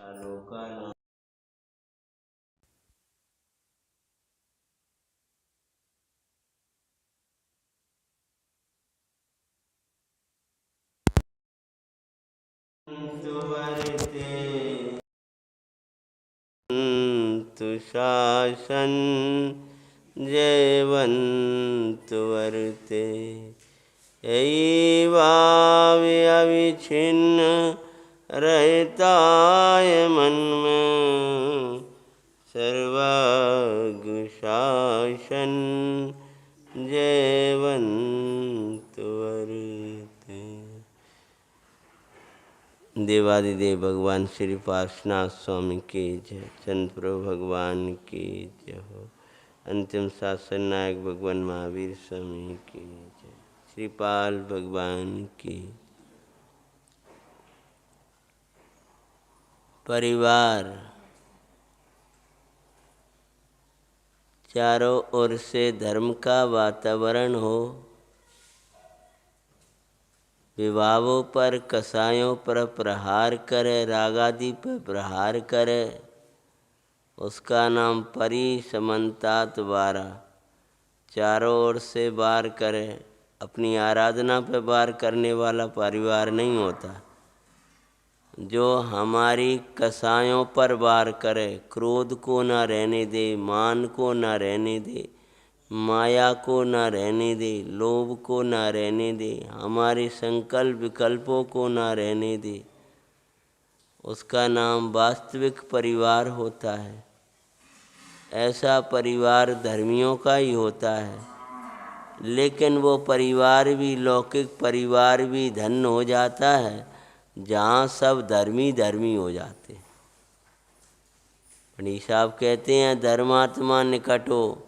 का नाम तुवरते तु शासन जयवंत वरते एवावि अविच्छिन्न रहता है मन में सर्वज्ञ शासन जयवंत वरते। देवादिदेव भगवान श्री पार्श्वनाथ स्वामी की जय, चंद्रप्रभु भगवान की जय हो, अंतिम शासन नायक भगवान महावीर स्वामी की जय, श्रीपाल भगवान की। परिवार चारों ओर से धर्म का वातावरण हो, विवाहों पर कसायों पर प्रहार करे, रागादि पर प्रहार करे, उसका नाम परिसमन्तात वारा। चारों ओर से वार करे, अपनी आराधना पर वार करने वाला परिवार नहीं होता। जो हमारी कसायों पर वार करे, क्रोध को ना रहने दे, मान को ना रहने दे, माया को ना रहने दे, लोभ को ना रहने दे, हमारे संकल्प विकल्पों को ना रहने दे, उसका नाम वास्तविक परिवार होता है। ऐसा परिवार धर्मियों का ही होता है, लेकिन वो परिवार भी, लौकिक परिवार भी धन्य हो जाता है जहाँ सब धर्मी धर्मी हो जाते हैं। पंडित साहब कहते हैं धर्मात्मा निकट हो,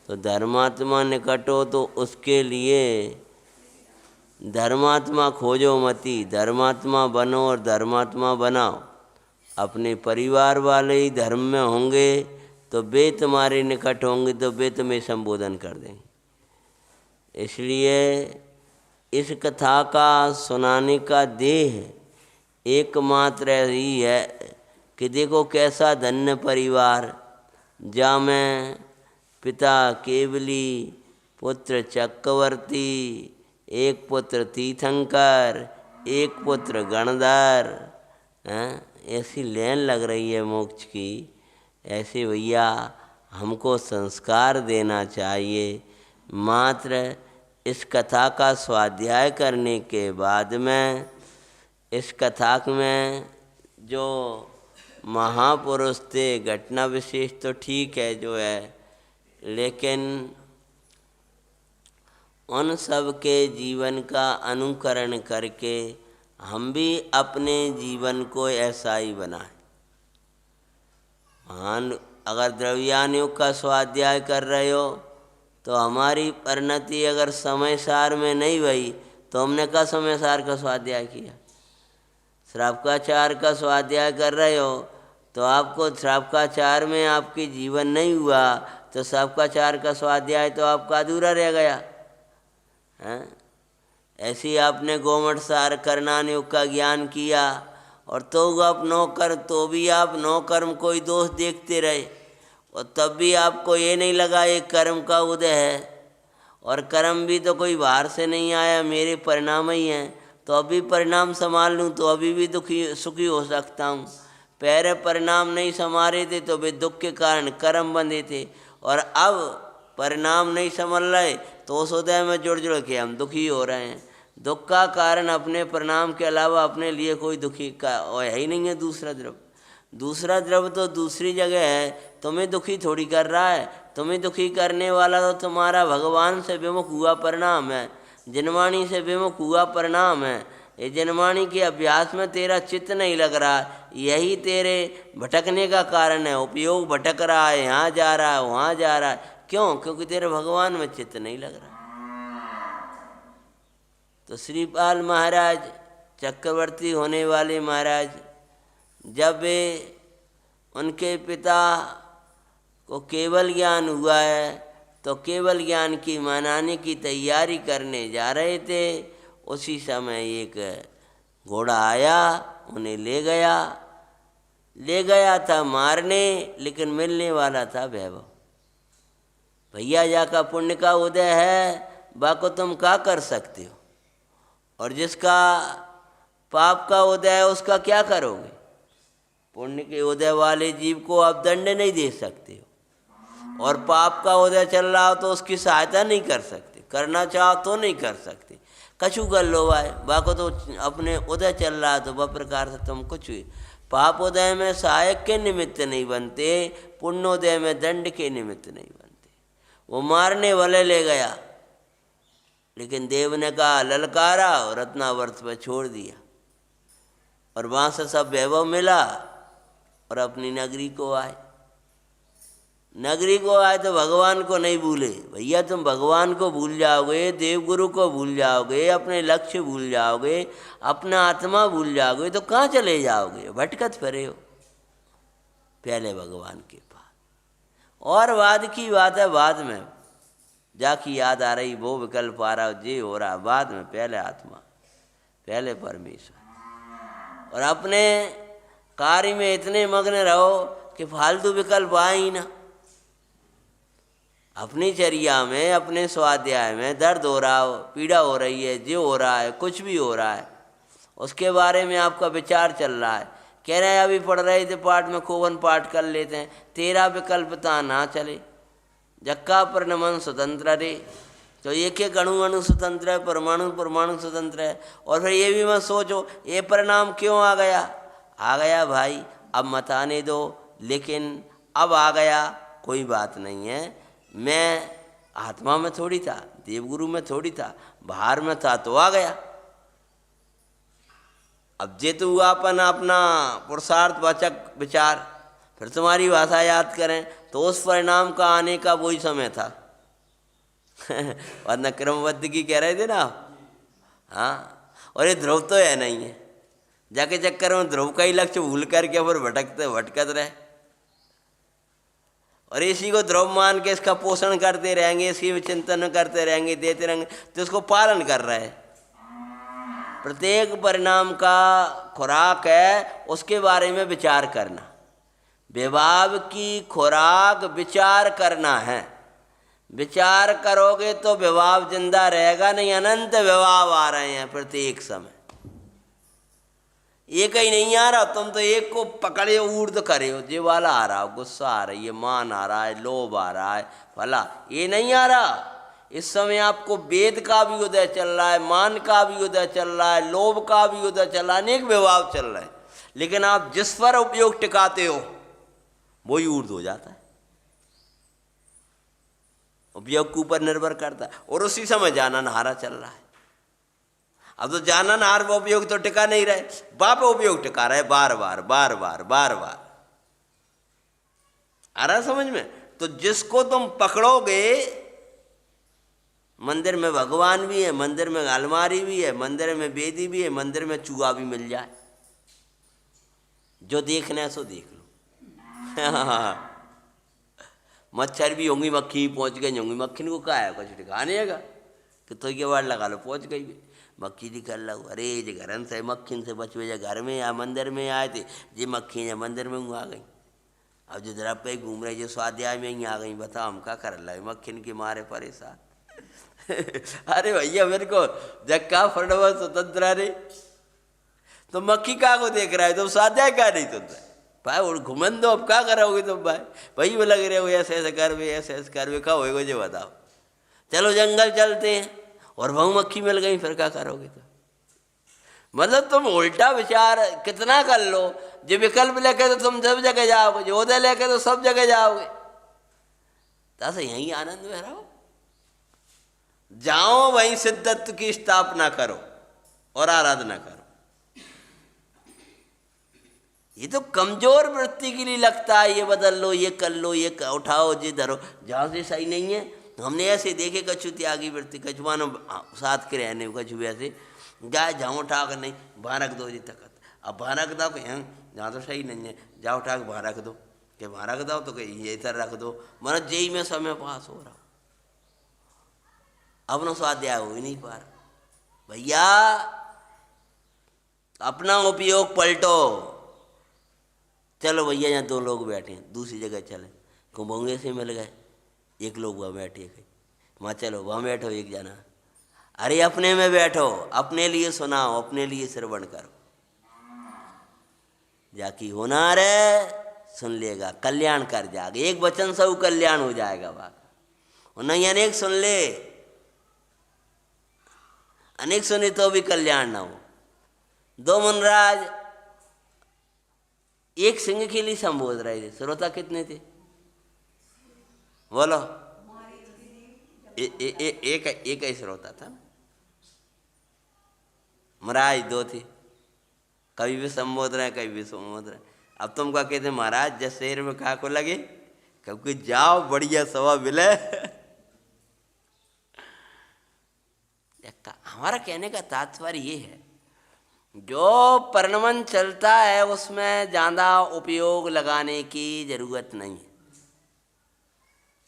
तो धर्मात्मा निकट हो तो उसके लिए धर्मात्मा खोजो मती, धर्मात्मा बनो और धर्मात्मा बनाओ। अपने परिवार वाले ही धर्म में होंगे तो वे तुम्हारे निकट होंगे, तो वे तुम्हें संबोधन कर देंगे। इसलिए इस कथा का सुनाने का देह एकमात्र ही है कि देखो कैसा धन्य परिवार, जहाँ में पिता केवली, पुत्र चक्रवर्ती, एक पुत्र तीर्थंकर, एक पुत्र गणधर। ऐसी लेन लग रही है मोक्ष की। ऐसे भैया हमको संस्कार देना चाहिए। मात्र इस कथा का स्वाध्याय करने के बाद में, इस कथा में जो महापुरुष थे, घटना विशेष तो ठीक है जो है, लेकिन उन सब के जीवन का अनुकरण करके हम भी अपने जीवन को ऐसा ही बनाएं। महान अगर द्रव्यान योग का स्वाध्याय कर रहे हो तो हमारी परिणति अगर समय सार में नहीं हुई तो हमने का समय सार का स्वाध्याय किया। श्रावकाचार का स्वाध्याय कर रहे हो तो आपको श्रावकाचार में आपकी जीवन नहीं हुआ तो श्रावकाचार का स्वाध्याय तो आपका अधूरा रह गया है। ऐसे ही आपने गोमठ सार करनान योग का ज्ञान किया और तो आप नौकर, तो भी आप नौकर्म कोई दोष देखते रहे और तब भी आपको ये नहीं लगा ये कर्म का उदय है और कर्म भी तो कोई बाहर से नहीं आया, मेरे परिणाम ही हैं, तो अभी परिणाम संभाल लूँ तो अभी भी सुखी हो सकता हूँ। पहले परिणाम नहीं संभाले थे तो वे दुख के कारण कर्म बंधे थे और अब परिणाम नहीं संभल रहे तो उस उदय में जुड़ जुड़ के हम दुखी हो रहे हैं। दुख का कारण अपने परिणाम के अलावा अपने लिए कोई दुखी का है ही नहीं है। दूसरा द्रव्य तो दूसरी जगह है, तुम्हें दुखी थोड़ी कर रहा है। तुम्हें दुखी करने वाला तो तुम्हारा भगवान से विमुख हुआ परिणाम है, जिनवाणी से विमुख हुआ परिणाम है। ये जिनवाणी के अभ्यास में तेरा चित्त नहीं लग रहा, यही तेरे भटकने का कारण है। उपयोग भटक रहा है, यहाँ जा रहा है, वहाँ जा रहा है। क्यों? क्योंकि तेरे भगवान में चित्त नहीं लग रहा। तो श्रीपाल महाराज, चक्रवर्ती होने वाले महाराज, जब वे उनके पिता को केवल ज्ञान हुआ है तो केवल ज्ञान की मनाने की तैयारी करने जा रहे थे, उसी समय एक घोड़ा आया, उन्हें ले गया। ले गया था मारने, लेकिन मिलने वाला था वैभव। भैया जाका पुण्य का उदय है, बाको तुम क्या कर सकते हो, और जिसका पाप का उदय है उसका क्या करोगे। पुण्य के उदय वाले जीव को आप दंड नहीं दे सकते हो, और पाप का उदय चल रहा हो तो उसकी सहायता नहीं कर सकते, करना चाहो तो नहीं कर सकते। कछु कर लो भाई, बाको तो अपने उदय चल रहा है तो वह प्रकार से तुम कुछ पाप उदय में सहायक के निमित्त नहीं बनते, पुण्योदय में दंड के निमित्त नहीं बनते। वो मारने वाले ले गया, लेकिन देव ने कहा ललकारा और रत्नावर्त पे छोड़ दिया, और वहाँ से सब वैभव मिला और अपनी नगरी को आए। नगरी को आए तो भगवान को नहीं भूले। भैया तुम भगवान को भूल जाओगे, देवगुरु को भूल जाओगे, अपने लक्ष्य भूल जाओगे, अपना आत्मा भूल जाओगे, तो कहाँ चले जाओगे, भटकत फिरे हो। पहले भगवान के पास। और बाद की बात है, बाद में जाकी याद आ रही, वो विकल्प आ रहा, जे हो रहा बाद में। पहले आत्मा, पहले परमेश्वर। और अपने कार्य में इतने मग्न रहो कि फालतू विकल्प आए ही ना। अपनी चर्या में, अपने स्वाध्याय में दर्द हो रहा हो, पीड़ा हो रही है, जो हो रहा है, कुछ भी हो रहा है, उसके बारे में आपका विचार चल रहा है। कह रहे हैं अभी पढ़ रहे थे पाठ में, खोवन पाठ कर लेते हैं, तेरा विकल्पता ना चले जक्का परिणमन स्वतंत्र रे। तो एक एक अणु अणु स्वतंत्र है, परमाणु परमाणु स्वतंत्र है। और फिर ये भी मत सोचो ये परिणाम क्यों आ गया। आ गया भाई, अब मत आने दो, लेकिन अब आ गया कोई बात नहीं है। मैं आत्मा में थोड़ी था, देवगुरु में थोड़ी था, बाहर में था तो आ गया। अब जे तो अपन अपना पुरुषार्थ वाचक विचार, फिर तुम्हारी भाषा याद करें तो उस परिणाम का आने का वही समय था। वरना क्रमबद्ध की कह रहे थे ना। हाँ, और ये ध्रुव तो है नहीं है, जाके चक्कर में ध्रुव का ही लक्ष्य भूल करके फिर भटकत रहे, और इसी को ध्रुव मान के इसका पोषण करते रहेंगे, इसी चिंतन करते रहेंगे, देते रहेंगे, तो इसको पालन कर रहे हैं। प्रत्येक परिणाम का खुराक है, उसके बारे में विचार करना। विभाव की खुराक विचार करना है। विचार करोगे तो विभाव जिंदा रहेगा नहीं। अनंत विभाव आ रहे हैं प्रत्येक समय, एक ही नहीं आ रहा। तुम तो एक को पकड़े ऊर्ध्व करे हो, जे वाला आ रहा, गुस्सा आ रही है, मान आ रहा है, लोभ आ रहा है, भला ये नहीं आ रहा। इस समय आपको वेद का भी उदय चल रहा है, मान का भी उदय चल रहा है, लोभ का भी उदय चल रहा है, अनेक विभाव चल रहे हैं, लेकिन आप जिस पर उपयोग टिकाते हो वही ऊर्ध्व हो जाता है। उपयोग के ऊपर निर्भर करता है, और उसी समय जानन हारा चल रहा है। अब तो जानन हार वो उपयोग तो टिका नहीं रहे, बाप उपयोग टिका रहे बार बार बार बार बार बार। आ रहा समझ में। तो जिसको तुम पकड़ोगे, मंदिर में भगवान भी है, मंदिर में अलमारी भी है, मंदिर में बेदी भी है, मंदिर में चूहा भी मिल जाए, जो देखना है सो देख लो। मच्छर भी होंगी, मक्खी पहुंच गई होंगी, मक्खी को क्या है, कुछ ठिकाने है कि तो के बार लगा लो पहुंच गई भी। मक्खी निकल लो, अरे जे घर से मक्खी से बचवे, जा घर में या मंदिर में आए थे, जे मक्खी या मंदिर में आ गई। अब जो जरा पे घूम रहे, जो स्वाध्याय में ही आ गई, बताओ हम क्या कर रहे, मक्खी के मारे परेशान। अरे भैया मेरे को जक्का फड़वा स्वतंत्र रे, तो मक्खी का को देख रहा है, तुम स्वाध्याय का नहीं सुन रहे भाई। और घुमन दो, अब क्या करोगे तुम भाई। वही में लग रहे हो, ऐसे ऐसे कर वे, ऐसे ऐसे कर वे, क्या होएगा जो बताओ। चलो जंगल चलते हैं, और बहु मक्खी मिल गई, फिर क्या करोगे तुम। मतलब तुम उल्टा विचार कितना कर लो। जो विकल्प लेके तो तुम सब जगह जाओगे, जो उदय लेके तो सब जगह जाओगे। तस यही आनंद में रहो, जाओ वहीं सिद्धत्व की स्थापना करो और आराधना करो। ये तो कमजोर वृत्ति के लिए लगता है, ये बदल लो, ये कर लो, ये उठाओ, ये धरो, जहाँ से सही नहीं है। हमने ऐसे देखे कछु त्यागी वृत्ति, कछु मानो साथ के रहने, कछु ऐसे जाए जहाँ उठा कर नहीं, वहाँ रख दो जी तकत। अब वहाँ रख दो कहीं जहाँ तो सही नहीं है, जहाँ उठा के वहाँ रख दो, कि वहाँ रख दो तो कहीं ये इधर रख दो, मतलब जेई में समय पास हो रहा। अपना स्वाध्याय हो ही नहीं पा रहा। भैया अपना उपयोग पलटो, चलो भैया यहाँ 2 लोग बैठे हैं, दूसरी जगह चले, कुंभोंगे से मिल गए, 1 लोग वहाँ बैठे गए, वहाँ चलो वहाँ बैठो एक जना, अरे अपने में बैठो, अपने लिए सुनाओ, अपने लिए श्रवण करो, जाकी होनार है सुन लेगा, कल्याण कर जाएगा, एक वचन से वो कल्याण हो जाएगा बात, और नहीं अनेक सुन ले, अनेक सुने तो भी कल्याण ना हो। 2 मुनराज एक सिंह के लिए संबोध रहे थे, श्रोता कितने थे बोलो? एक ही श्रोता था, महाराज 2 थे, कभी भी संबोध रहे कभी भी संबोध रहे। अब तुम क्या कहते महाराज जब शहर में कहा को लगे, क्योंकि जाओ बढ़िया सभा मिले। हमारा कहने का तात्पर्य ये है, जो परिणमन चलता है उसमें ज़्यादा उपयोग लगाने की जरूरत नहीं है।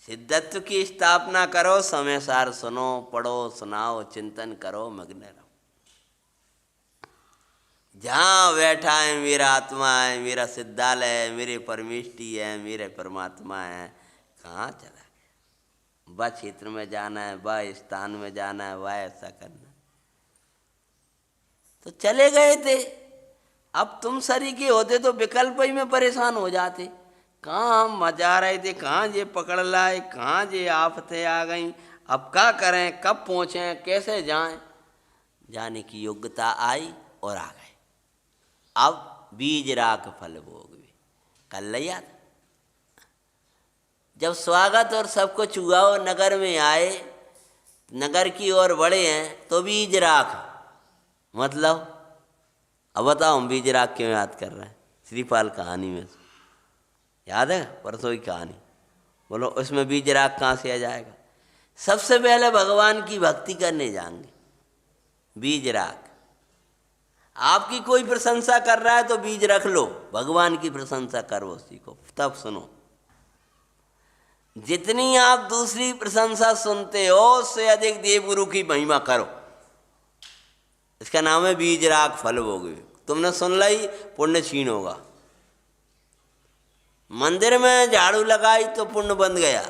सिद्धत्व की स्थापना करो, समय सार सुनो, पढ़ो, सुनाओ, चिंतन करो, मग्न रहो। जहाँ बैठा है मेरा आत्मा है, मेरा सिद्धालय है, मेरे परमेष्टि है, मेरे परमात्मा है, कहाँ चला गया? वह क्षेत्र में जाना है, वह स्थान में जाना है, वह ऐसा करना है, तो चले गए थे। अब तुम सरीखे होते तो विकल्प ही में परेशान हो जाते, कहाँ हम मजा रहे थे, कहाँ ये पकड़ लाए, कहाँ ये आफतें आ गई, अब क्या करें, कब पहुँचें, कैसे जाएं। जाने की योग्यता आई और आ गए। अब बीज राख फल भोग भी कल लिया था। जब स्वागत और सब कुछ हुआ और नगर में आए, नगर की ओर बढ़े हैं, तो बीज राख मतलब, अब बताओ हम बीज राख क्यों याद कर रहे हैं? श्रीपाल कहानी में याद है, परसों की कहानी, बोलो उसमें बीज राख कहाँ से आ जाएगा? सबसे पहले भगवान की भक्ति करने जाएंगे, बीज राख। आपकी कोई प्रशंसा कर रहा है तो बीज रख लो, भगवान की प्रशंसा करो उसी को, तब सुनो। जितनी आप दूसरी प्रशंसा सुनते हो उससे अधिक देवगुरु की महिमा करो, इसका नाम है बीज राख फल भोग। तुमने सुन ली, पुण्य छीन होगा। मंदिर में झाड़ू लगाई तो पुण्य बन गया,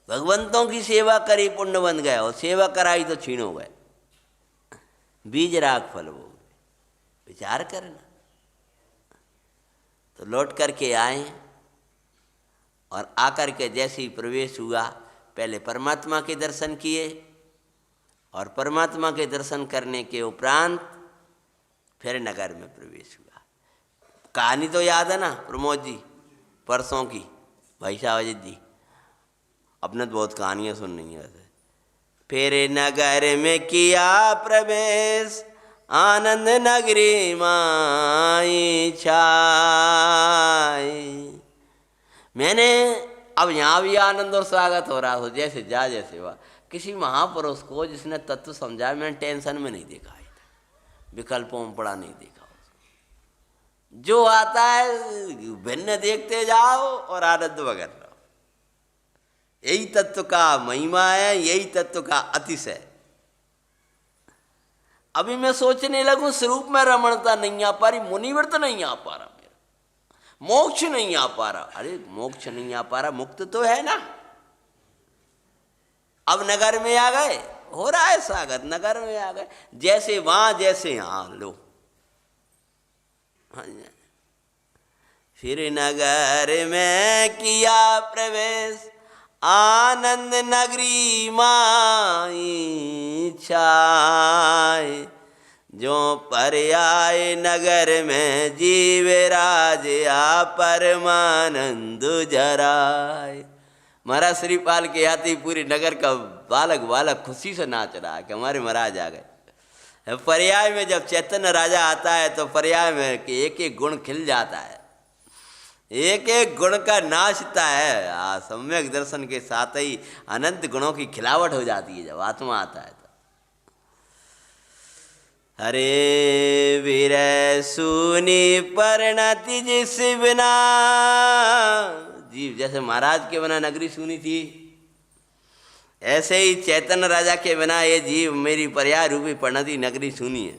भगवंतों की सेवा करी पुण्य बन गया, और सेवा कराई तो छीन हो गए। बीज राख फल भोग, विचार करना। तो लौट करके आए, और आकर के जैसे ही प्रवेश हुआ, पहले परमात्मा के दर्शन किए, और परमात्मा के दर्शन करने के उपरांत फिर नगर में प्रवेश हुआ। कहानी तो याद है ना प्रमोद जी, परसों की, भाई सावजित जी, अपने तो बहुत कहानियाँ सुननी है। फिर नगर में किया प्रवेश, आनंद नगरी माई छाई। मैंने अब यहाँ भी आनंद और स्वागत हो रहा हो, जैसे जा जैसे हुआ। किसी महापुरुष को जिसने तत्व समझाया, मैंने टेंशन में नहीं देखा है, विकल्पों में पड़ा नहीं देखा उसको। जो आता है भिन्न देखते जाओ और आनंद वगैरह रहो। यही तत्व का महिमा है, यही तत्व का अतिशय। अभी मैं सोचने लगूं स्वरूप में रमणता नहीं आ पा रही, मुनिवृत्त नहीं आ पा रहा, मेरा मोक्ष नहीं आ पा रहा। अरे मोक्ष नहीं आ पा रहा, मुक्त तो है ना। अब नगर में आ गए, हो रहा है स्वागत, नगर में आ गए, जैसे वहां जैसे यहां लो। फिर नगर में किया प्रवेश, आनंद नगरी माई छाए। जो पर आए नगर में जीव राज, आ परमानंद जराए। महाराज श्रीपाल के आते पूरे नगर का बालक बालक खुशी से नाच रहा है कि हमारे महाराज आ गए। पर्याय में जब चैतन्य राजा आता है तो पर्याय में कि एक एक गुण खिल जाता है, एक एक गुण का नाचता है। सम्यक दर्शन के साथ ही अनंत गुणों की खिलावट हो जाती है जब आत्मा आता है तो। हरे वीर सुनी परिणति जिस बिना, जीव जैसे महाराज के बिना नगरी सुनी थी, ऐसे ही चैतन्य राजा के बिना ये जीव मेरी पर्याय रूपी परिणति नगरी सुनी है।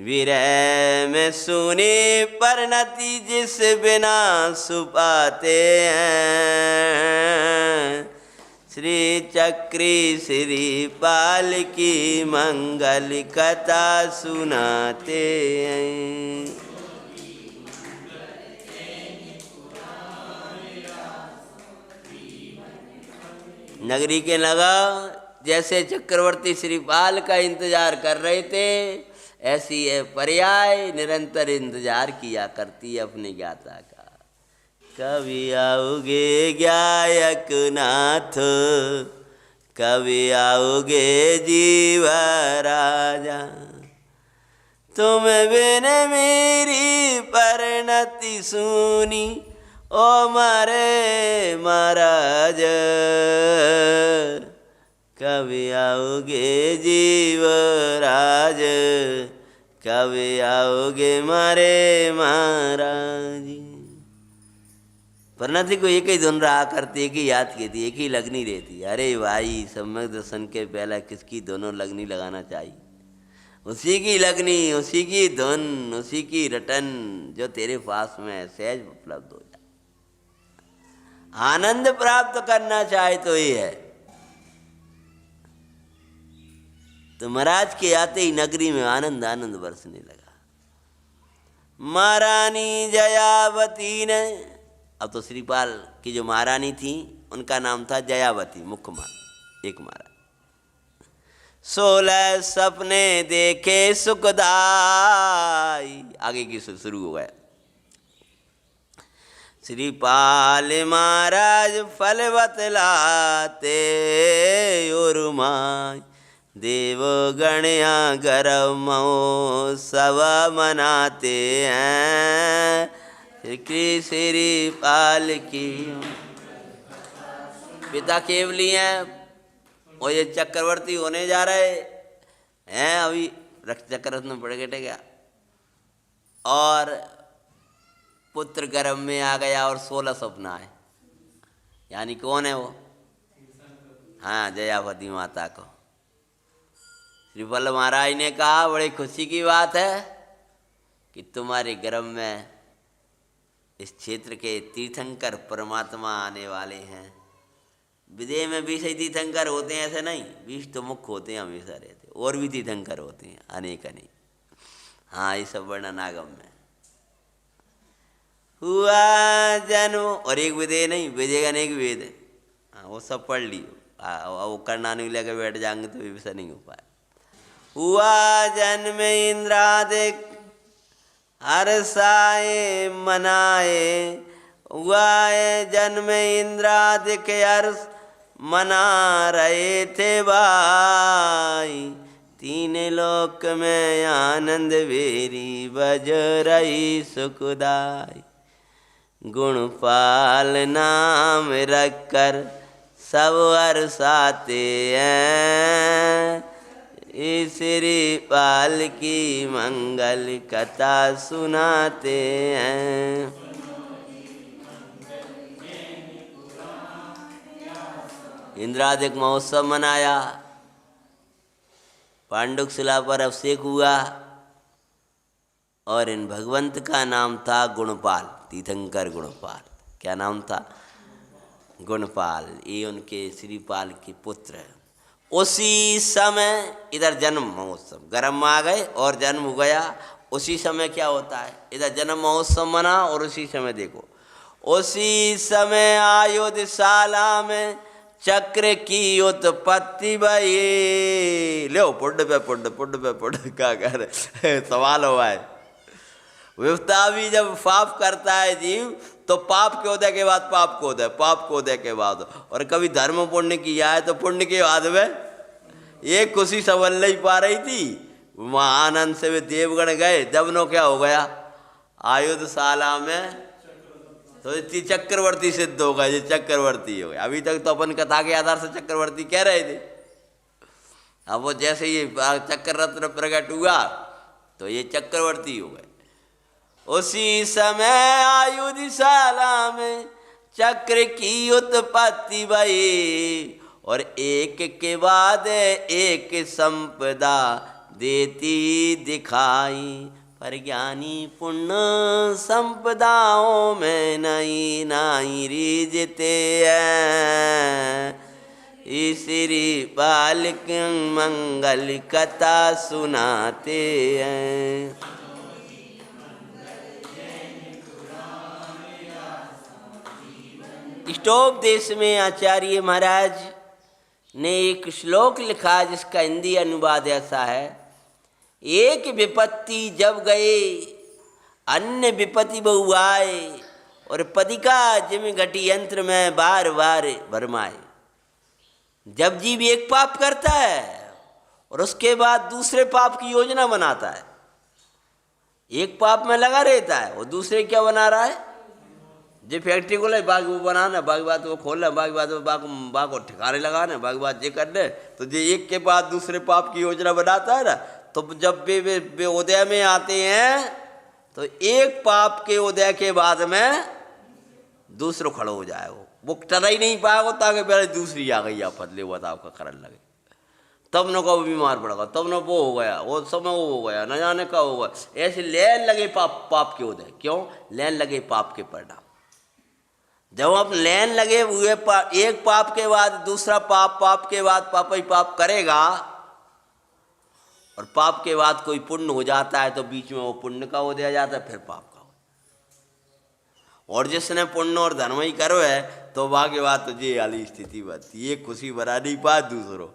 विरह में सुनी परिणति जिस बिना सुपाते हैं, श्री चक्री श्रीपाल की मंगल कथा सुनाते हैं। नगरी के लगा जैसे चक्रवर्ती श्रीपाल का इंतजार कर रहे थे, ऐसी है पर्याय निरंतर इंतजार किया करती है अपने ज्ञाता का। कभी आओगे गायक नाथ, कभी आओगे जीव राजा, तुम बिन मेरी परिणति सुनी ओ मारे महाराज, कभी आओगे जीव राज, कभी आओगे मारे महाराज। परिणति को एक ही धुन रहा करती, एक ही याद की थी, एक ही लगनी रहती। अरे भाई सम्यक दर्शन के पहले किसकी दोनों लगनी लगाना चाहिए, उसी की लगनी, उसी की धुन, उसी की रटन जो तेरे पास में सहज उपलब्ध हो जाए। आनंद प्राप्त करना चाहे तो ये है। तो महाराज के आते ही नगरी में आनंद आनंद बरसने लगा। महारानी जयावती ने, अब तो श्रीपाल की जो महारानी थी उनका नाम था जयावती, मुख्य एक महारानी। 16 सपने देखे सुखदाई, आगे की शुरू हो गया। श्रीपाल महाराज फल बतलाते और माय, देव गणया गरम महोत्सव मनाते हैं, श्रीपाल की। पिता केवली हैं और ये चक्रवर्ती होने जा रहे हैं, अभी रक्त चक्रवर्ती में पड़ गए क्या, और पुत्र गर्भ में आ गया और 16 सपना है। यानी कौन है वो? हाँ, जयावती माता को श्रीपाल महाराज ने कहा बड़ी खुशी की बात है कि तुम्हारे गर्भ में इस क्षेत्र के तीर्थंकर परमात्मा आने वाले हैं। विदेह में 20 ही तीर्थंकर होते हैं, ऐसे नहीं, 20 तो मुख्य होते हैं, हमेशा रहते, और भी तीर्थंकर होते हैं अनेक अनेक। हाँ, ये सब वर्णन आगम में हुआ जन्म, और एक विदेह नहीं, विदेह अनेक वेद है। हाँ, वो सब पढ़ लियो, वो करना नहीं लेकर बैठ जाएंगे तो विषय नहीं हो पाए। हुआ जन्म इंद्रादिक हर्षाए मनाए, हुआ जन्म इंद्रादिक हर्ष मना रहे थे भाई, 3 लोक में आनंद बेरी बज रही सुखदाई। गुणपाल नाम रखकर सब हर्षाते हैं, श्रीपाल की मंगल कथा सुनाते हैं। इंद्रादिक महोत्सव मनाया, पांडुक शिला पर अभिषेक हुआ, और इन भगवंत का नाम था गुणपाल, तीर्थंकर गुणपाल। क्या नाम था? गुणपाल। ये उनके श्रीपाल के पुत्र हैं। उसी समय इधर जन्म महोत्सव, गर्म आ गए और जन्म हो गया। उसी समय क्या होता है, इधर जन्म महोत्सव मना, और उसी समय देखो, उसी समय आयुधशाला में चक्र की उत्पत्ति भई। लो पुण्य पे पुण्य, पुण्य पे पुण्य, क्या कह रहे सवाल हुआ है। विपता भी जब पाप करता है जीव, तो पाप के उदय के बाद पाप को उदय, पाप को उदय के बाद, और कभी धर्म पुण्य किया है तो पुण्य के बाद में ये खुशी संभल नहीं पा रही थी। वहाँ आनंद से वे देवगण गए, जब नो क्या हो गया, आयुधशाला में तो इतनी चक्रवर्ती सिद्ध हो गए, ये चक्रवर्ती हो गए। अभी तक तो अपन कथा के आधार से चक्रवर्ती कह रहे थे, अब वो जैसे ये चक्र रत्न प्रकट हुआ तो ये चक्रवर्ती हो गए। उसी समय आयुधशाला में चक्र की उत्पत्ति भई, और एक के बाद एक संपदा देती दिखाई। पर ज्ञानी पुण्य संपदाओं में नहीं नहीं रीझते हैं। श्री बालिक मंगल कथा सुनाते हैं। इष्टोपदेश में आचार्य महाराज ने एक श्लोक लिखा जिसका हिंदी अनुवाद ऐसा है। एक विपत्ति जब गए अन्य विपत्ति बहु आए, और पति का जिम घटी यंत्र में बार बार भरमाए। जब जीव एक पाप करता है और उसके बाद दूसरे पाप की योजना बनाता है, एक पाप में लगा रहता है और दूसरे क्या बना रहा है, जो फैक्ट्री को ले बाग वो बनाना, बाग बात वो खोलना, बाग बात बाग को ठिकाने लगाना, बाग बात ये करने, तो जो एक के बाद दूसरे पाप की योजना बनाता है ना, तो जब वे उदय में आते हैं तो एक पाप के उदय के बाद में दूसरो खड़ो हो जाए। वो टरा ही नहीं पाएगा ताकि पहले दूसरी आ गई, आप फतले हुआ था आपका करन लगे, तब न को बीमार पड़ेगा, तब न वो हो गया, वो समय वो हो गया, न जाने का होगा। ऐसे लेन लगे पाप के उदय। क्यों लेन लगे पाप के परिणाम? जब आप लेन लगे हुए एक पाप के बाद दूसरा पाप, पाप के बाद पाप ही पाप करेगा, और पाप के बाद कोई पुण्य हो जाता है तो बीच में वो पुण्य का हो दिया जाता है, फिर पाप का हो। और जिसने पुण्य और धर्म ही करो है तो वहां के बाद तो ये वाली स्थिति बनती है, खुशी बना नहीं पा दूसरों।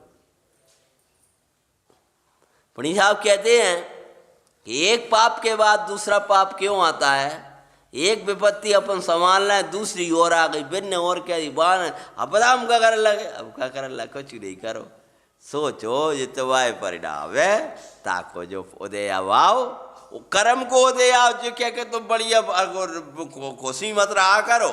पंडित साहब कहते हैं कि एक पाप के बाद दूसरा पाप क्यों आता है? एक विपत्ति अपन संभाल रहे, दूसरी ओर आ गई, बिन और क्या बान, अब बदाम क्या कर लगे, अब क्या कर लगे, कुछ नहीं करो, सोचो ये तो वाय परिणाम है, ताको जो उदय आओ, कर्म को उदय आओ, जो क्या कि तुम बढ़िया खुशी मत रहा करो।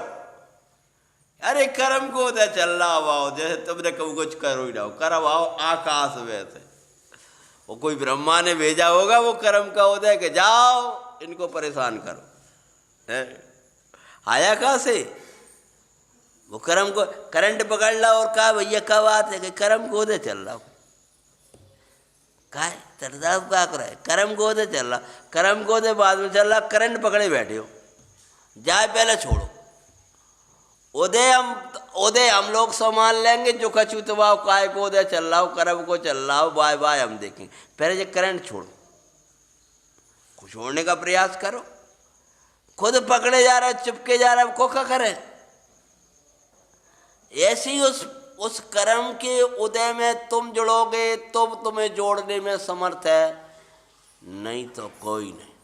अरे कर्म को उदय चल रहा आओ, जैसे तुमने कभी कुछ करो ही ना हो, करम आओ आकाश में से, वो कोई ब्रह्मा ने भेजा होगा वो कर्म का उदय के जाओ इनको परेशान करो, आया कहाँ से? वो कर्म को करंट पकड़ ला और कहा भैया क्या बात है कि कर्म को उदय चल रहा, क्या कर रहा है, कर्म को उदय चल रहा, कर्म को उदय बाद में चल रहा, करंट पकड़े बैठे हो, जाए पहले छोड़ो। उदय हम लोग संभाल लेंगे, जो कछु तबाव काय को उदय चल रहा हो, कर्म को चल रहा हो, बाय बाय हम देखेंगे, पहले जो करंट छोड़ो, छोड़ने का प्रयास करो। खुद पकड़े जा रहा है, चुपके जा रहा है, को क्या करे? ऐसे ही उस कर्म के उदय में तुम जुड़ोगे तो तुम्हें जोड़ने में समर्थ है, नहीं तो कोई नहीं।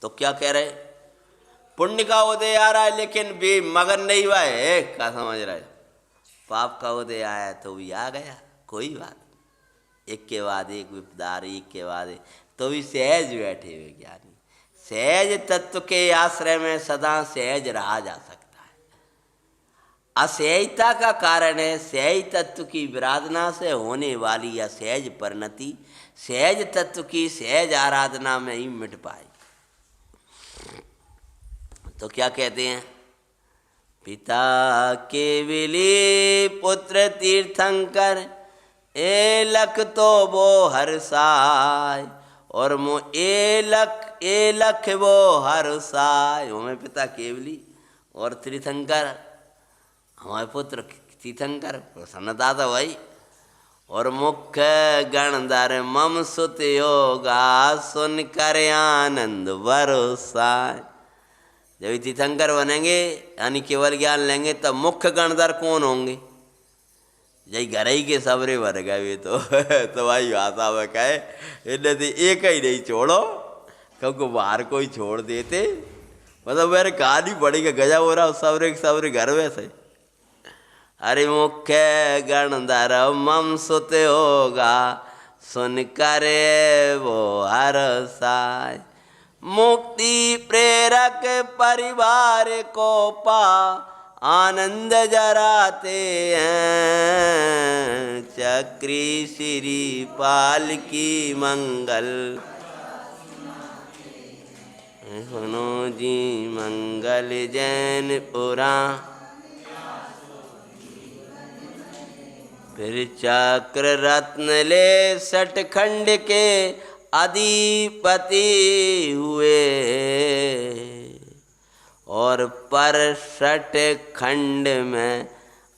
तो क्या कह रहे? पुण्य का उदय आ रहा है लेकिन भी मगन नहीं हुआ है, क्या समझ रहे? पाप का उदय आया तो भी आ गया, कोई बात, एक के बाद एक विपदा, एक के बाद एक, तो भी सहज बैठे हुए ज्ञानी, सहज तत्व के आश्रय में सदा सहज रहा जा सकता है। असहजता का कारण है सहज तत्व की विराधना से होने वाली असहज परिणति सहज तत्व की सहज आराधना में ही मिट पाएगी। तो क्या कहते हैं? पिता केवली पुत्र तीर्थंकर, ए लख तो वो हर्षाय, और मो ए लख वो हर्षाय। हमें पिता केवली और तीर्थंकर, हमारे पुत्र तीर्थंकर, प्रसन्नता तो भाई, और मुख्य गणधर मम सुत योगा, सुन कर आनंद बरसाय। जब तीर्थंकर बनेंगे यानी केवल ज्ञान लेंगे तब मुख्य गणधर कौन होंगे? यही घर ही के सबरे भर गए तो भाई भाषा में कहे इन्हें एक ही नहीं छोड़ो, क्योंकि बाहर कोई छोड़ देते, मतलब मेरे कहानी पड़ेगा गजा हो रहा सबरे घर में से। अरे मुख्य गणधर मम सुत होगा, सुन करे वो हर्षाय। मुक्ति प्रेरक परिवार को पा, आनंद जराते हैं। चक्री श्री पाल की मंगल, सुनो जी मंगल जैन पुरा। फिर चक्र रत्न ले सटखंड के अधिपति हुए और पर सट खंड में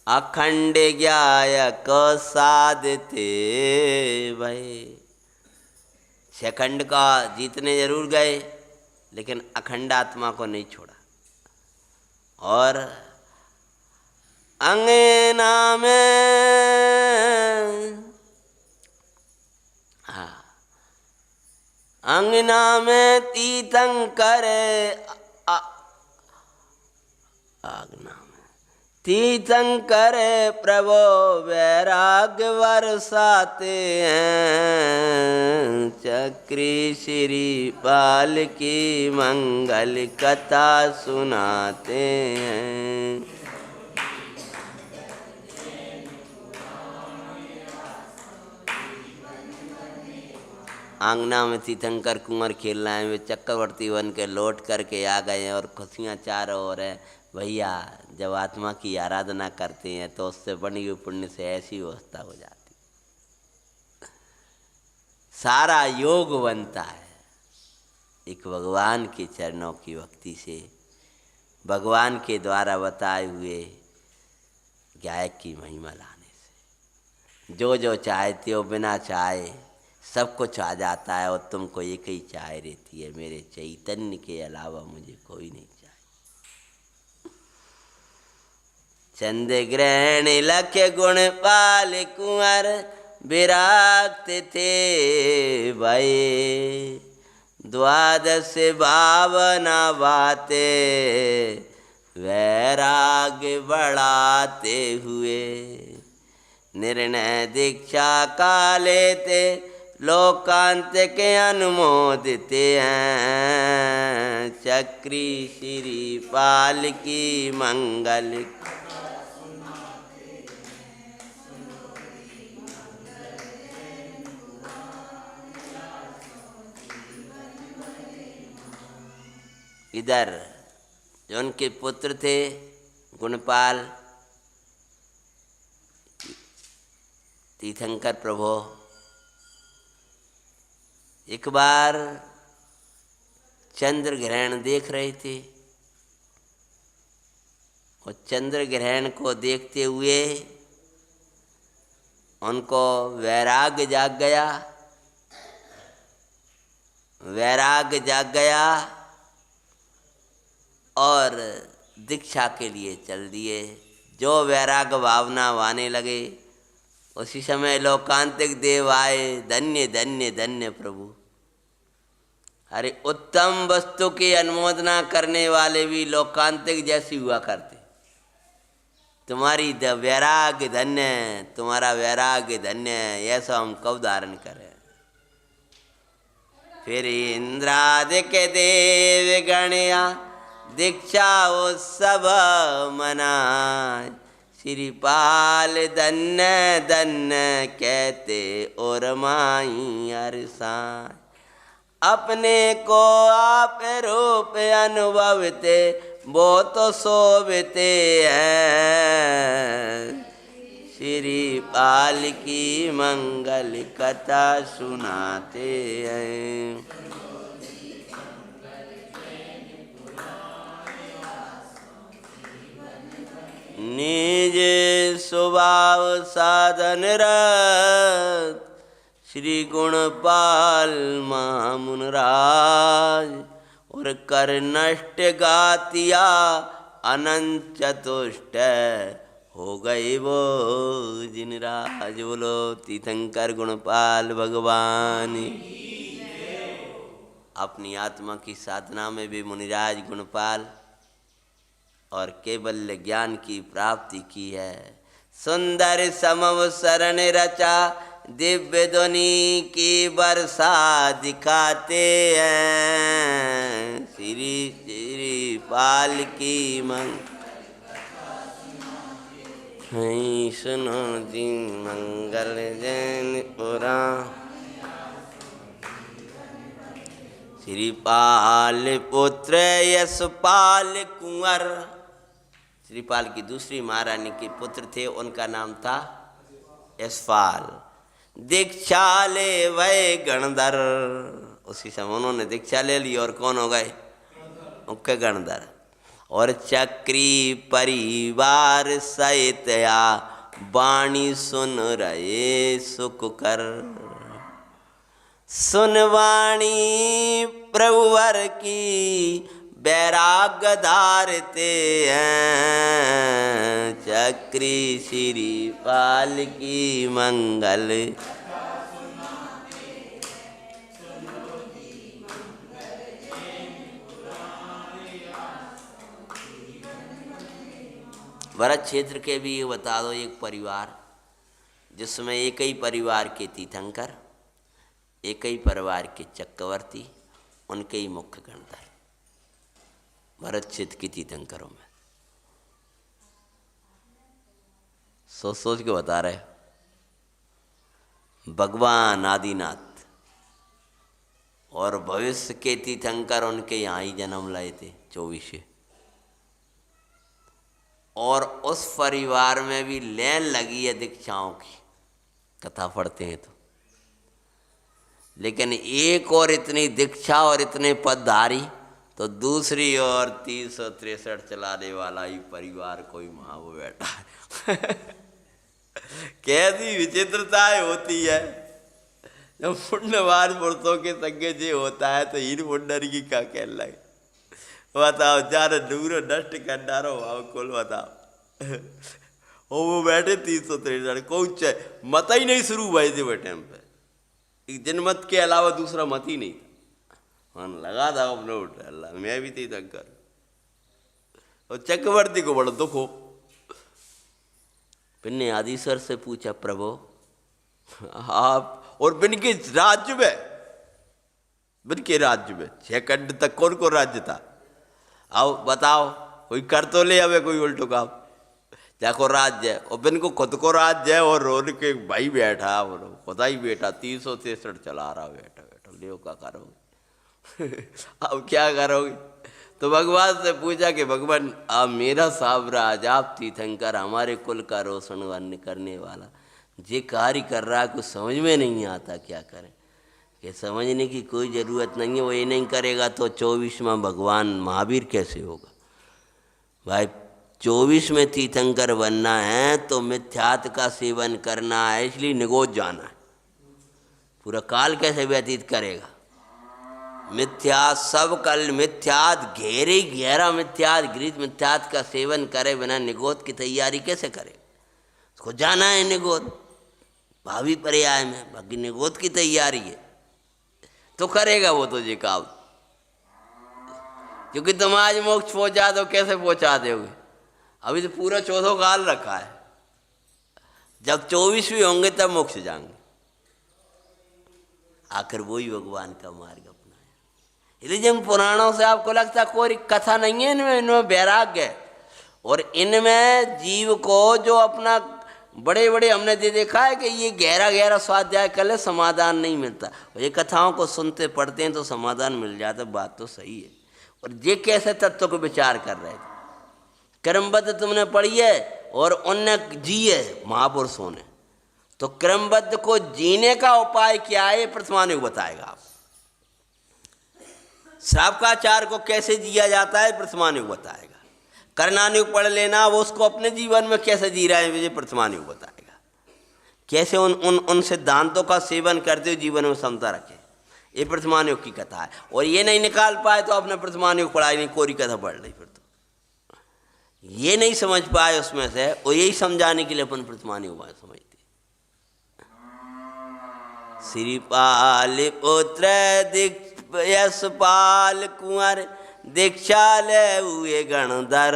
अखंड ज्ञायक साधते भाई। छखंड का जीतने जरूर गए लेकिन अखंड आत्मा को नहीं छोड़ा। और अंगना में अंगना में तीर्थंकर तीर्थंकर प्रभु वैराग्य बरसाते हैं। चक्री श्री पाल की मंगल कथा सुनाते हैं। आंगना में तीर्थंकर कुंवर खेल रहे हैं, वे चक्रवर्ती बन के लौट करके आ गए और खुशियाँ चारों ओर है। भैया जब आत्मा की आराधना करते हैं तो उससे बनी हुई पुण्य से ऐसी व्यवस्था हो जाती, सारा योग बनता है एक भगवान के चरणों की भक्ति से, भगवान के द्वारा बताए हुए गायक की महिमा लाने से। जो जो चाहते हो बिना चाहे सब कुछ आ जाता है और तुमको एक ही चाह रहती है, मेरे चैतन्य के अलावा मुझे कोई नहीं चाहिए। चंद ग्रहण लक्ष्य गुण पाल कुंवर विराक्त थे भाई। द्वादश भावना बातें वैराग्य बढ़ाते हुए निर्णय दीक्षा का लेते लोकांत के अनुमोदित हैं। चक्री श्री पाल की मंगल इधर जो उनके पुत्र थे गुणपाल तीर्थंकर प्रभु, एक बार चंद्र ग्रहण देख रहे थे और चंद्र ग्रहण को देखते हुए उनको वैराग्य जाग गया। वैराग्य जाग गया और दीक्षा के लिए चल दिए। जो वैराग्य भावना आने लगे उसी समय लोकांतिक देव आए। धन्य धन्य धन्य प्रभु। अरे उत्तम वस्तु की अनुमोदना करने वाले भी लोकांतिक जैसी हुआ करते। तुम्हारी वैराग्य धन्य, तुम्हारा वैराग्य धन्य, ऐसा हम कब धारण करें। फिर इंद्रादिक देव गणया दीक्षा उत्सव मनाए। श्रीपाल धन्य धन्य कहते और माई अरसाए। अपने को आप रूप अनुभवते वो तो शोभते हैं। श्रीपाल की मंगल कथा सुनाते हैं। निज स्वभाव साधन रत श्री गुणपाल मुनराज और कर नष्ट गातिया अनंत चतुष्ट हो गए वो जिन राज। बोलो तीर्थंकर गुणपाल भगवान। अपनी आत्मा की साधना में भी मुनिराज गुणपाल और केवल ज्ञान की प्राप्ति की है। सुंदर समव शरण रचा दिव्य ध्वनि की वर्षा दिखाते हैं। श्री श्री पाल की सुनो जी मंगल जैन पुरा। श्रीपाल पुत्र यशपाल कुंवर। श्रीपाल की दूसरी महारानी के पुत्र थे, उनका नाम था यशपाल दीक्षा ले वै गणधर, उसी समय उन्होंने दीक्षा ले ली और कौन हो गए? मुख्य गणधर। और चक्री परिवार सहित या वाणी सुन रहे सुख कर, सुन वाणी प्रभुवर की बैराग धारते हैं, चक्री श्री पाल की मंगल। भरत क्षेत्र के भी बता दो एक परिवार जिसमें एक ही परिवार के तीर्थंकर, एक ही परिवार के चक्रवर्ती, उनके ही मुख्य गणधर भरत क्षेत्र के तीर्थंकरों में। सोच सोच के बता रहे भगवान आदिनाथ और भविष्य के तीर्थंकर उनके यहाँ ही जन्म लाए थे 24। और उस परिवार में भी लेन लगी है दीक्षाओं की, कथा पढ़ते हैं तो। लेकिन एक और इतनी दीक्षा और इतने पदधारी, तो दूसरी ओर 363 चलाने वाला ही परिवार कोई महाव बैठा है। कैसी विचित्रताएं होती है। जब पुण्यवान पुरुषों के संगे जे होता है तो इन पुण्यर की क्या कहने लगे। बताओ जान दूर नष्ट कर डारो आओ कुल बताओ। और वो बैठे 363 कुछ मत ही नहीं शुरू हुए थे वो टाइम पे, एक जनमत के अलावा दूसरा मत ही नहीं था। मन लगा था अपने उठ अल्लाह मैं भी तीर्थंकर। और चक्रवर्ती को बड़ा दुख हो। फिर ने आदिश्वर से पूछा प्रभु आप और बिन के राज्य में, बिन के राज्य में 6 खंड तक कौन को राज्य था? आओ बताओ कोई कर तो ले अबे कोई उल्टो काम। जाको राज्य है और बिन को खुद को राज्य है और रोन के भाई बैठा खुदा ही बेटा 363 चला रहा बैठा बैठा ले क्या करोगे। अब क्या करोगे? तो भगवान से पूछा कि भगवान आप मेरा साम्राज, आप तीर्थंकर, हमारे कुल का रोशन करने वाला जे कार्य कर रहा है कुछ समझ में नहीं आता, क्या करें? कि समझने की कोई ज़रूरत नहीं है। वो ये नहीं करेगा तो 24वां भगवान महावीर कैसे होगा? भाई 24 में तीर्थंकर बनना है तो मिथ्यात्व का सेवन करना है, इसलिए निगोज जाना है। पूरा काल कैसे व्यतीत करेगा? मिथ्या सब कल मिथ्यात घेरे गहरा मिथ्यात गृहित मिथ्यात का सेवन करे बिना निगोद की तैयारी कैसे करे? उसको जाना है निगोद, भावी पर्याय में बाकी निगोद की तैयारी है तो करेगा वो तो ये काम। क्योंकि तुम आज मोक्ष पहुंचा दो कैसे पहुंचा दोगे? अभी तो पूरा 14 काल रखा है, जब 24 भी होंगे तब मोक्ष जाएंगे। आखिर वही भगवान का मार्ग अपनाया। इसलिए जिन पुराणों से आपको लगता कोई कथा नहीं है, इनमें वैराग्य है और इनमें जीव को जो अपना बड़े बड़े हमने देखा है कि ये गहरा गहरा स्वाध्याय कर ले समाधान नहीं मिलता। ये कथाओं को सुनते पढ़ते हैं तो समाधान मिल जाता, बात तो सही है। और ये कैसे तत्व को विचार कर रहे थे? क्रमबद्ध तुमने पढ़ी है और उनने जिए महापुरुषों ने, तो क्रमबद्ध को जीने का उपाय क्या है प्रथमानुग बताएगा। आप श्रावकाचार को कैसे जिया जाता है प्रथमानुग बताएगा। करणानुग पढ़ लेना, वो उसको अपने जीवन में कैसे जी रहा है मुझे प्रथमानुग बताएगा। कैसे उन सिद्धांतों का सेवन करते हुए जीवन में समता रखे, ये प्रथमानुग की कथा है। और ये नहीं निकाल पाए तो आपने प्रथमानुग पढ़ाई नहीं, कोरी कथा पढ़ ली। फिर तो ये नहीं समझ पाए उसमें से, और यही समझाने के लिए अपन प्रथमानुग समझते। श्रीपाल पुत्र यशपाल कुंवर दीक्षा ले हुए गणधर,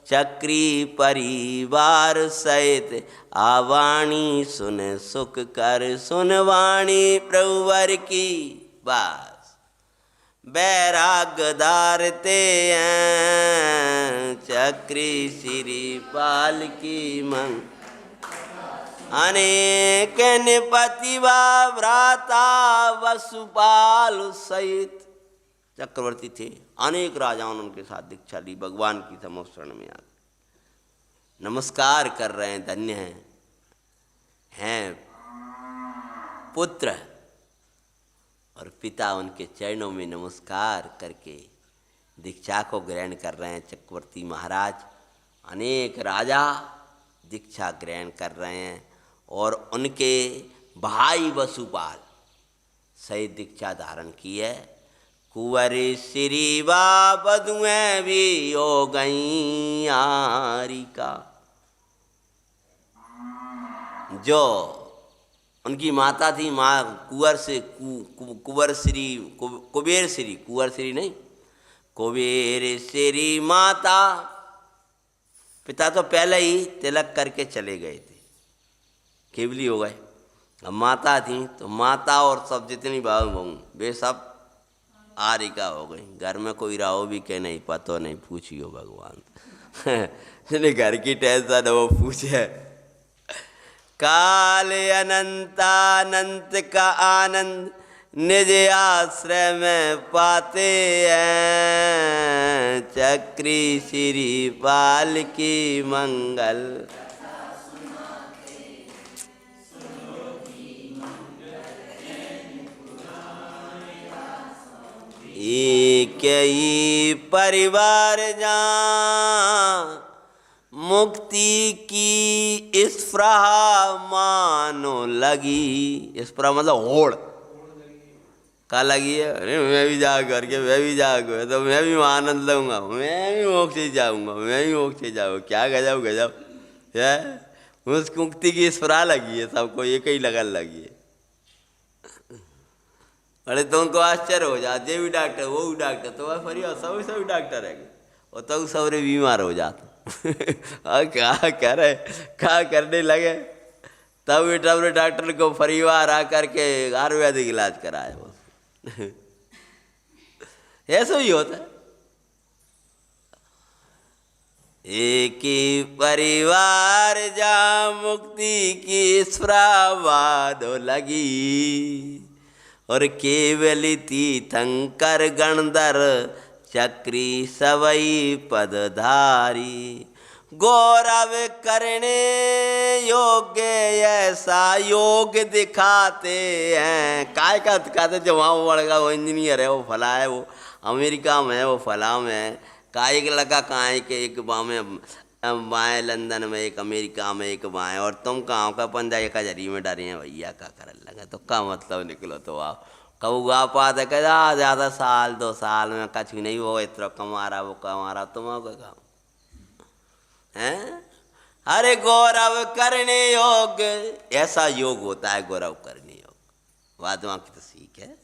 चक्री परिवार सहित आवाणी सुन सुख कर, सुन वाणी प्रभुवर की बास बैराग धारते हैं, चक्री श्रीपाल की मंग अनेक निपति व्राता वसुपाल सहित। चक्रवर्ती थे, अनेक राजाओं ने उनके साथ दीक्षा ली। भगवान की समोषण में आ नमस्कार कर रहे हैं, धन्य हैं। हैं पुत्र और पिता उनके चरणों में नमस्कार करके दीक्षा को ग्रहण कर रहे हैं। चक्रवर्ती महाराज, अनेक राजा दीक्षा ग्रहण कर रहे हैं और उनके भाई वसुपाल सहित दीक्षा धारण की है। कुंवर श्री बधुएं भी हो गई आरिका। जो उनकी माता थी माँ कुंवर से कुंवर श्री कुबेर श्री, कुंवर श्री नहीं कुबेर श्री माता, पिता तो पहले ही तिलक करके चले गए थे, केवली हो गए। अब माता थी तो माता और सब जितनी बहू बहू वे सब आरिका हो गई। घर में कोई रहो भी के नहीं पतो नहीं, पूछियो भगवान घर की टेंशन वो पूछे। काल अनंतानंत का आनंद निज आश्रय में पाते हैं। चक्री श्री पाल की मंगल एक ही परिवार जा मुक्ति की स्पृहा मानो लगी। स्पृहा मतलब होड़ का लगी है। अरे मैं भी जाग करके मैं भी जाग तो मैं भी आनंद लूँगा, मैं भी मोक्ष से जाऊँगा, मैं भी मोक्ष से जाऊँगा। क्या गजब गजब है। उस मुक्ति की स्पृहा लगी है सबको, एक ही लगन लगी है। अरे तुमको आश्चर्य हो जाते, ये भी डॉक्टर वो भी डॉक्टर, तो वह फरी सभी डॉक्टर है और तो सबरे बीमार हो जाते। क्या करे क्या करने लगे तब बेटा डॉक्टर को परिवार आकर के आयुर्वेदिक इलाज कराया वो। ऐसा ही होता है। एक ही परिवार जा मुक्ति की स्पृहा लगी और केवल तीर्थंकर गणधर चक्री सवई पदधारी। गौरव करने योग्य ऐसा योग दिखाते हैं। काय का दिखाते, जो वहाँ वो लड़का वो इंजीनियर है, वो फला है, वो अमेरिका में है, वो फला में है। काय के लगा काय के एक बाएँ लंदन में, एक अमेरिका में, एक बाएँ। और तुम कहाँ का पंजा एक हजरी में डरे हैं भैया का करने लगा। तो क्या मतलब निकलो तो आप कब गा पाते कहता ज़्यादा साल 2 साल में कछ नहीं वो इतना कमारा वो कमारा तुम्हारा काम है। अरे गौरव करने योग ऐसा योग होता है, गौरव करने योग बात वहाँ की तो सीख है।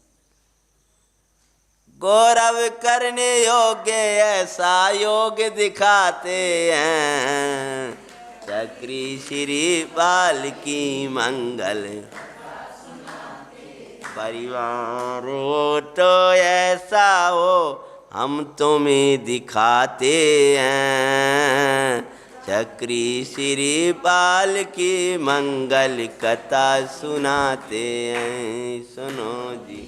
गौरव करने योग्य ऐसा योग दिखाते हैं। चक्री श्री बाल की मंगल परिवार हो तो ऐसा हो हम तुम्हें दिखाते हैं। चक्री श्री बाल की मंगल कथा सुनाते हैं। सुनो जी।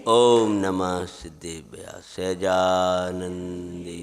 ओम नमः सिद्धेभ्य सहजानंदी।